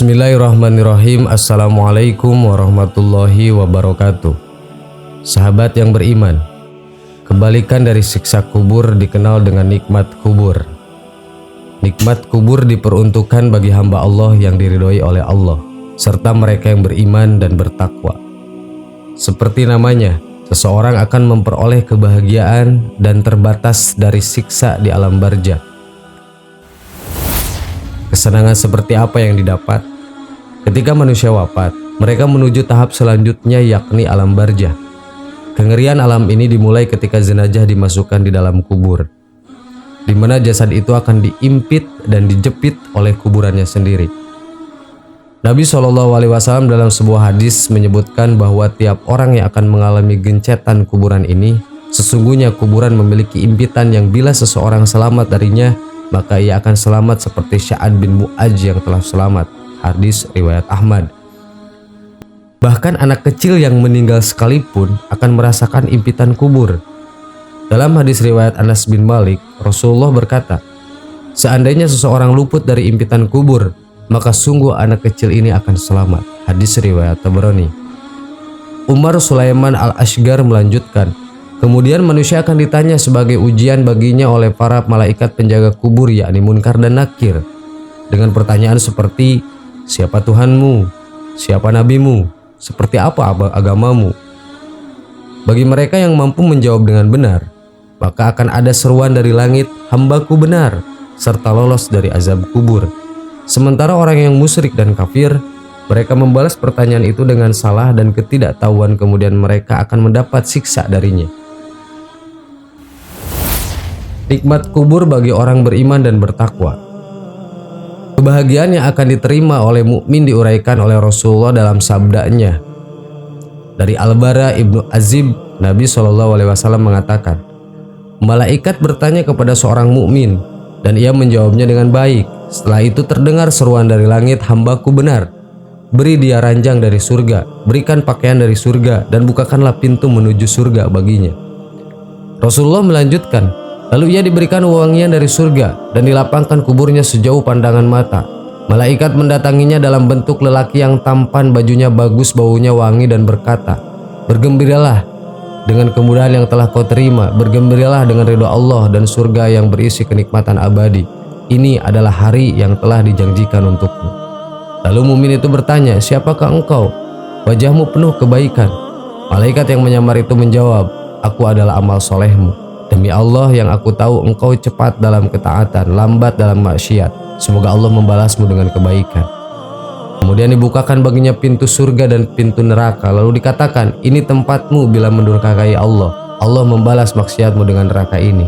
Bismillahirrahmanirrahim. Assalamualaikum warahmatullahi wabarakatuh. Sahabat yang beriman, kebalikan dari siksa kubur dikenal dengan nikmat kubur. Nikmat kubur diperuntukkan bagi hamba Allah yang diridhoi oleh Allah, serta mereka yang beriman dan bertakwa. Seperti namanya, seseorang akan memperoleh kebahagiaan dan terbatas dari siksa di alam barzakh. Kesenangan seperti apa yang didapat? Ketika manusia wafat, mereka menuju tahap selanjutnya, yakni alam barzakh. Kengerian alam ini dimulai ketika jenazah dimasukkan di dalam kubur, di mana jasad itu akan diimpit dan dijepit oleh kuburannya sendiri. Nabi SAW dalam sebuah hadis menyebutkan bahwa tiap orang yang akan mengalami gencetan kuburan ini, sesungguhnya kuburan memiliki impitan yang bila seseorang selamat darinya, maka ia akan selamat seperti Sa'ad bin Mu'adz yang telah selamat. Hadis riwayat Ahmad. Bahkan anak kecil yang meninggal sekalipun akan merasakan impitan kubur. Dalam hadis riwayat Anas bin Malik, Rasulullah berkata, seandainya seseorang luput dari impitan kubur, maka sungguh anak kecil ini akan selamat. Hadis riwayat Tabrani. Umar Sulaiman al-Ashgar melanjutkan, kemudian manusia akan ditanya sebagai ujian baginya oleh para malaikat penjaga kubur, yakni Munkar dan Nakir, dengan pertanyaan seperti, siapa Tuhanmu? Siapa nabimu? Seperti apa agamamu? Bagi mereka yang mampu menjawab dengan benar, maka akan ada seruan dari langit, hambaku benar, serta lolos dari azab kubur. Sementara orang yang musyrik dan kafir, mereka membalas pertanyaan itu dengan salah dan ketidaktahuan, kemudian mereka akan mendapat siksa darinya. Nikmat kubur bagi orang beriman dan bertakwa. Kebahagiaan yang akan diterima oleh mukmin diuraikan oleh Rasulullah dalam sabdanya. Dari Al-Bara ibnu Azib, Nabi SAW mengatakan, malaikat bertanya kepada seorang mukmin dan ia menjawabnya dengan baik. Setelah itu terdengar seruan dari langit, hambaku benar, beri dia ranjang dari surga, berikan pakaian dari surga, dan bukakanlah pintu menuju surga baginya. Rasulullah melanjutkan, lalu ia diberikan wewangian dari surga dan dilapangkan kuburnya sejauh pandangan mata. Malaikat mendatanginya dalam bentuk lelaki yang tampan, bajunya bagus, baunya wangi, dan berkata, bergembiralah dengan kemudahan yang telah kau terima, bergembiralah dengan ridha Allah dan surga yang berisi kenikmatan abadi. Ini adalah hari yang telah dijanjikan untukmu. Lalu mukmin itu bertanya, siapakah engkau? Wajahmu penuh kebaikan. Malaikat yang menyamar itu menjawab, aku adalah amal solehmu. Demi Allah yang aku tahu engkau cepat dalam ketaatan, lambat dalam maksiat. Semoga Allah membalasmu dengan kebaikan. Kemudian dibukakan baginya pintu surga dan pintu neraka. Lalu dikatakan, ini tempatmu bila mendurhakai Allah. Allah membalas maksiatmu dengan neraka ini.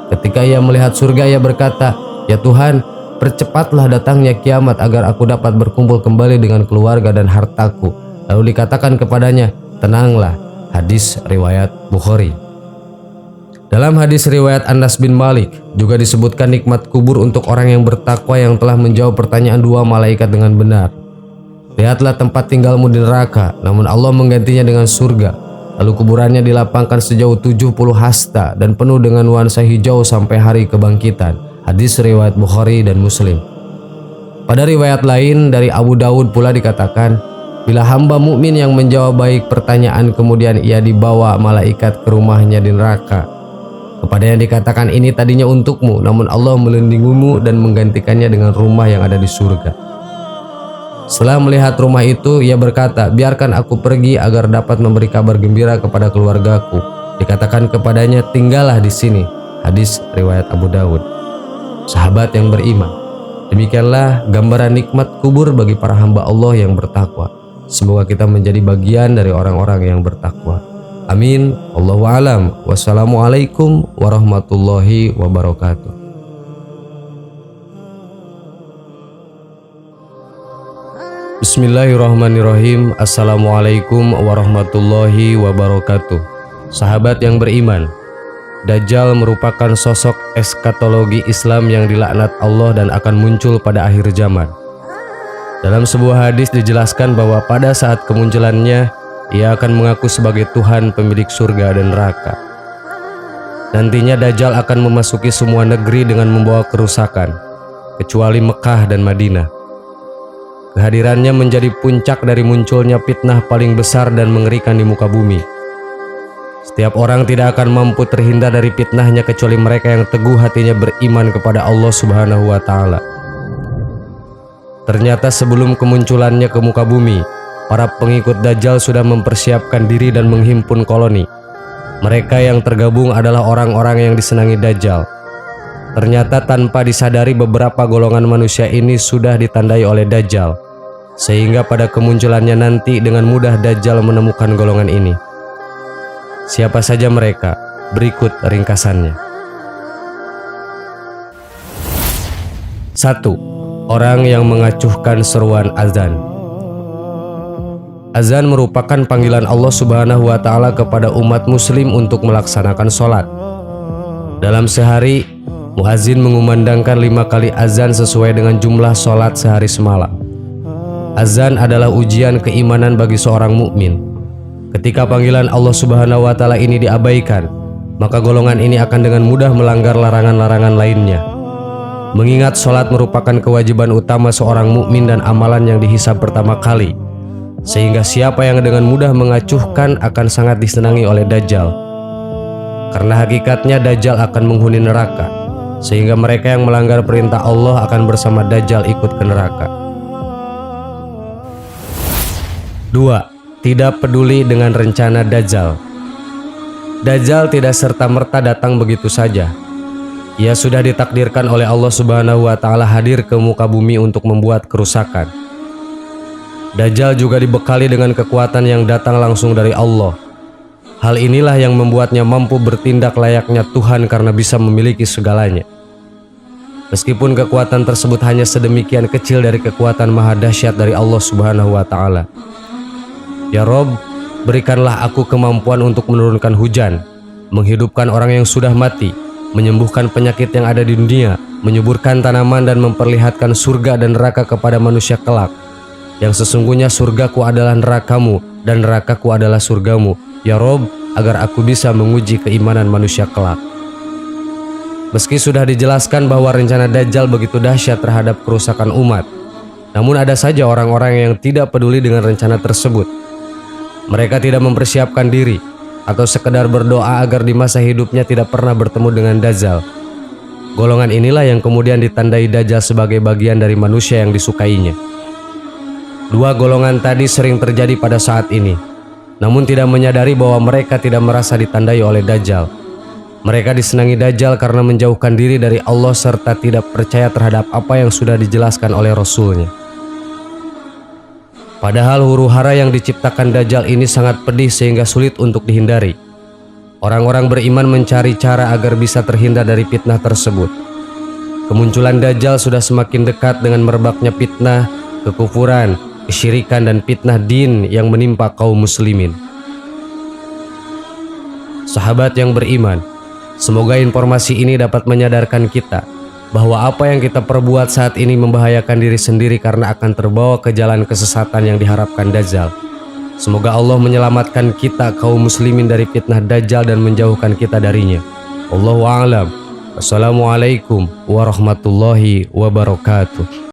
Ketika ia melihat surga, ia berkata, ya Tuhan, percepatlah datangnya kiamat agar aku dapat berkumpul kembali dengan keluarga dan hartaku. Lalu dikatakan kepadanya, tenanglah. Hadis riwayat Bukhari. Dalam hadis riwayat Anas bin Malik juga disebutkan nikmat kubur untuk orang yang bertakwa yang telah menjawab pertanyaan dua malaikat dengan benar. Lihatlah tempat tinggalmu di neraka, namun Allah menggantinya dengan surga. Lalu kuburannya dilapangkan sejauh 70 hasta dan penuh dengan nuansa hijau sampai hari kebangkitan. Hadis riwayat Bukhari dan Muslim. Pada riwayat lain dari Abu Daud pula dikatakan, bila hamba mukmin yang menjawab baik pertanyaan kemudian ia dibawa malaikat ke rumahnya di neraka, kepadanya dikatakan, ini tadinya untukmu, namun Allah melindungimu dan menggantikannya dengan rumah yang ada di surga. Setelah melihat rumah itu, ia berkata, biarkan aku pergi agar dapat memberi kabar gembira kepada keluargaku. Dikatakan kepadanya, tinggallah di sini. Hadis riwayat Abu Daud. Sahabat yang beriman, demikianlah gambaran nikmat kubur bagi para hamba Allah yang bertakwa. Semoga kita menjadi bagian dari orang-orang yang bertakwa. Amin. Allahu a'lam. Wassalamualaikum warahmatullahi wabarakatuh. Bismillahirrahmanirrahim. Assalamualaikum warahmatullahi wabarakatuh. Sahabat yang beriman, Dajjal merupakan sosok eskatologi Islam yang dilaknat Allah dan akan muncul pada akhir zaman. Dalam sebuah hadis dijelaskan bahwa pada saat kemunculannya, ia akan mengaku sebagai Tuhan pemilik surga dan neraka. Nantinya Dajjal akan memasuki semua negeri dengan membawa kerusakan, kecuali Mekah dan Madinah. Kehadirannya menjadi puncak dari munculnya fitnah paling besar dan mengerikan di muka bumi. Setiap orang tidak akan mampu terhindar dari fitnahnya kecuali mereka yang teguh hatinya beriman kepada Allah Subhanahu wa Ta'ala. Ternyata sebelum kemunculannya ke muka bumi, para pengikut Dajjal sudah mempersiapkan diri dan menghimpun koloni. Mereka yang tergabung adalah orang-orang yang disenangi Dajjal. Ternyata tanpa disadari beberapa golongan manusia ini sudah ditandai oleh Dajjal, sehingga pada kemunculannya nanti dengan mudah Dajjal menemukan golongan ini. Siapa saja mereka? Berikut ringkasannya. 1. Orang yang mengacuhkan seruan azan. Azan merupakan panggilan Allah Subhanahu wa Ta'ala kepada umat muslim untuk melaksanakan sholat. Dalam sehari, muazin mengumandangkan 5 kali azan sesuai dengan jumlah sholat sehari semalam. Azan adalah ujian keimanan bagi seorang mukmin. Ketika panggilan Allah Subhanahu wa Ta'ala ini diabaikan, maka golongan ini akan dengan mudah melanggar larangan-larangan lainnya. Mengingat sholat merupakan kewajiban utama seorang mukmin dan amalan yang dihisab pertama kali, sehingga siapa yang dengan mudah mengacuhkan akan sangat disenangi oleh Dajjal. Karena hakikatnya Dajjal akan menghuni neraka, sehingga mereka yang melanggar perintah Allah akan bersama Dajjal ikut ke neraka. 2. Tidak peduli dengan rencana Dajjal. Dajjal tidak serta-merta datang begitu saja. Ia sudah ditakdirkan oleh Allah Subhanahu wa Ta'ala hadir ke muka bumi untuk membuat kerusakan. Dajjal juga dibekali dengan kekuatan yang datang langsung dari Allah. Hal inilah yang membuatnya mampu bertindak layaknya Tuhan karena bisa memiliki segalanya. Meskipun kekuatan tersebut hanya sedemikian kecil dari kekuatan maha dahsyat dari Allah Subhanahu wa Ta'ala. Ya Rob, berikanlah aku kemampuan untuk menurunkan hujan, menghidupkan orang yang sudah mati, menyembuhkan penyakit yang ada di dunia, menyuburkan tanaman dan memperlihatkan surga dan neraka kepada manusia kelak. Yang sesungguhnya surgaku adalah nerakamu dan nerakaku adalah surgamu. Ya Rob, agar aku bisa menguji keimanan manusia kelak. Meski sudah dijelaskan bahwa rencana Dajjal begitu dahsyat terhadap kerusakan umat, namun ada saja orang-orang yang tidak peduli dengan rencana tersebut. Mereka tidak mempersiapkan diri atau sekedar berdoa agar di masa hidupnya tidak pernah bertemu dengan Dajjal. Golongan inilah yang kemudian ditandai Dajjal sebagai bagian dari manusia yang disukainya. 2 golongan tadi sering terjadi pada saat ini, namun tidak menyadari bahwa mereka tidak merasa ditandai oleh Dajjal. Mereka disenangi Dajjal karena menjauhkan diri dari Allah serta tidak percaya terhadap apa yang sudah dijelaskan oleh Rasul-Nya. Padahal huru-hara yang diciptakan Dajjal ini sangat pedih sehingga sulit untuk dihindari. Orang-orang beriman mencari cara agar bisa terhindar dari fitnah tersebut. Kemunculan Dajjal sudah semakin dekat dengan merebaknya fitnah, kekufuran, kesyirikan dan fitnah din yang menimpa kaum muslimin. Sahabat yang beriman, semoga informasi ini dapat menyadarkan kita bahwa apa yang kita perbuat saat ini membahayakan diri sendiri karena akan terbawa ke jalan kesesatan yang diharapkan Dajjal. Semoga Allah menyelamatkan kita kaum muslimin dari fitnah Dajjal dan menjauhkan kita darinya. Wallahu a'lam. Wassalamualaikum warahmatullahi wabarakatuh.